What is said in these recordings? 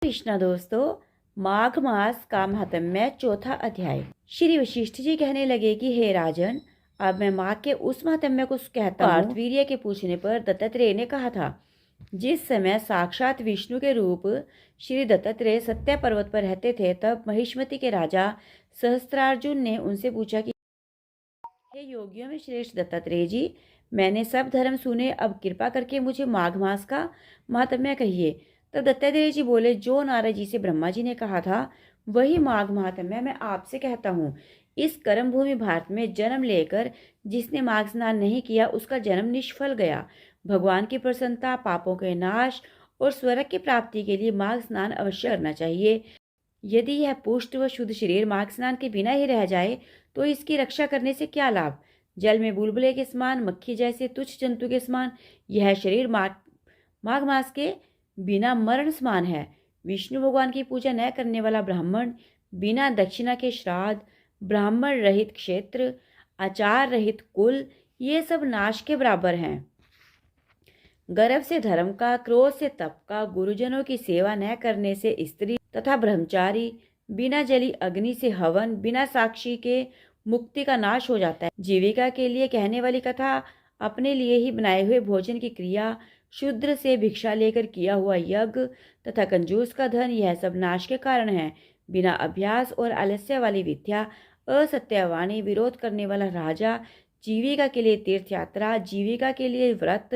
कृष्णा दोस्तों, माघ मास का महात्म्य चौथा अध्याय। श्री वशिष्ठ जी कहने लगे कि हे राजन, अब मैं माघ के उस महात्म्य को कहता हूँ। कार्तवीर्य के पूछने पर दत्तात्रेय ने कहा था, जिस समय साक्षात विष्णु के रूप श्री दत्तात्रेय सत्य पर्वत पर रहते थे, तब महिष्मति के राजा सहस्त्रार्जुन ने उनसे पूछा कि हे योगियों में श्रेष्ठ दत्तात्रेय जी, मैंने सब धर्म सुने, अब कृपा करके मुझे माघ मास का महात्म्य कहिए। तब दत्तात्रेय जी बोले, जो नारद जी से ब्रह्मा जी ने कहा था वही माघ महात्म्य मैं आपसे कहता हूँ। इस कर्म भूमि भारत में जन्म लेकर जिसने माघ स्नान नहीं किया, उसका जन्म निष्फल गया। भगवान की प्रसन्नता, पापों के नाश और स्वर्ग की प्राप्ति के लिए माघ स्नान अवश्य करना चाहिए। यदि यह पुष्ट व शुद्ध शरीर माघ स्नान के बिना ही रह जाए तो इसकी रक्षा करने से क्या लाभ। जल में बुलबुले के समान, मक्खी जैसे तुच्छ जंतु के समान यह शरीर माघ मास के बिना मरण समान है। विष्णु भगवान की पूजा न करने वाला ब्राह्मण, बिना दक्षिणा के श्राद्ध, ब्राह्मण रहित क्षेत्र, आचार रहित कुल, ये सब नाश के बराबर हैं। गर्भ से धर्म का, क्रोध से तप का, गुरुजनों की सेवा न करने से स्त्री तथा ब्रह्मचारी, बिना जली अग्नि से हवन, बिना साक्षी के मुक्ति का नाश हो जाता है। जीविका के लिए कहने वाली कथा, अपने लिए ही बनाए हुए भोजन की क्रिया, शूद्र से भिक्षा लेकर किया हुआ यज्ञ तथा कंजूस का धन, यह सब नाश के कारण है। बिना अभ्यास और आलस्य वाली विद्या, असत्यवाणी, विरोध करने वाला राजा, जीविका के लिए तीर्थ यात्रा, जीविका के लिए व्रत,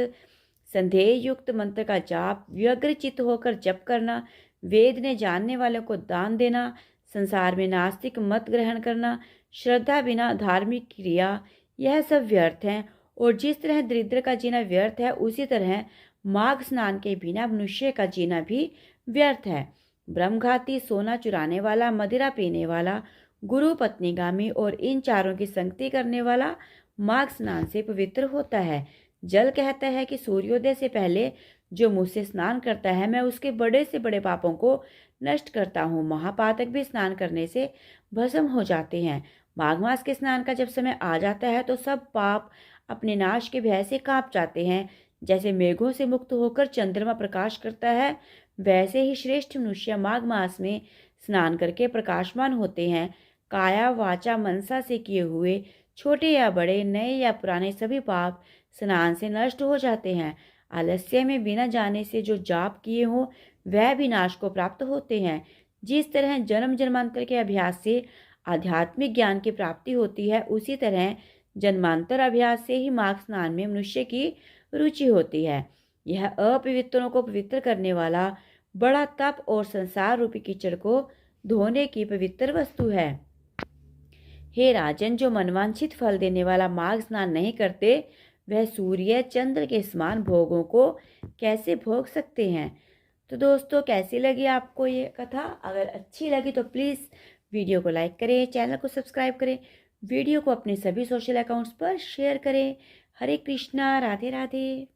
संदेह युक्त मंत्र का जाप, व्यग्रचित्त होकर जप करना, वेद ने जानने वालों को दान देना, संसार में नास्तिक मत ग्रहण करना, श्रद्धा बिना धार्मिक क्रिया, यह सब व्यर्थ हैं। और जिस तरह दरिद्र का जीना व्यर्थ है, उसी तरह माघ स्नान के बिना मनुष्य का जीना भी व्यर्थ है। ब्रह्मघाती, सोना चुराने वाला, मदिरा पीने वाला, गुरु पत्नीगामी और इन चारों की संगति करने वाला माघ स्नान से पवित्र होता है। जल कहता है कि सूर्योदय से पहले जो मुझसे स्नान करता है, मैं उसके बड़े से बड़े पापों को नष्ट करता हूँ। महापातक भी स्नान करने से भस्म हो जाते हैं। माघ मास के स्नान का जब समय आ जाता है तो सब पाप अपने नाश के भय से कांप जाते हैं। जैसे मेघों से मुक्त होकर चंद्रमा प्रकाश करता है, वैसे ही श्रेष्ठ मनुष्य माघ मास में स्नान करके प्रकाशमान होते हैं। काया वाचा मनसा से किए हुए छोटे या बड़े, नए या पुराने सभी पाप स्नान से नष्ट हो जाते हैं। आलस्य में बिना जाने से जो जाप किए हों, वह भी नाश को प्राप्त होते हैं। जिस तरह जन्म जन्मांतर के अभ्यास से आध्यात्मिक ज्ञान की प्राप्ति होती है, उसी तरह जन्मांतर अभ्यास से ही माघ स्नान में मनुष्य की रुचि होती है। यह अपवित्रों को पवित्र करने वाला बड़ा तप और संसार रूपी कीचड़ को धोने की पवित्र वस्तु है। हे राजन, जो मनवांछित फल देने वाला माघ स्नान नहीं करते, वह सूर्य चंद्र के समान भोगों को कैसे भोग सकते हैं। तो दोस्तों, कैसी लगी आपको ये कथा? अगर अच्छी लगी तो प्लीज़ वीडियो को लाइक करें, चैनल को सब्सक्राइब करें, वीडियो को अपने सभी सोशल अकाउंट्स पर शेयर करें। हरे कृष्णा, राधे राधे।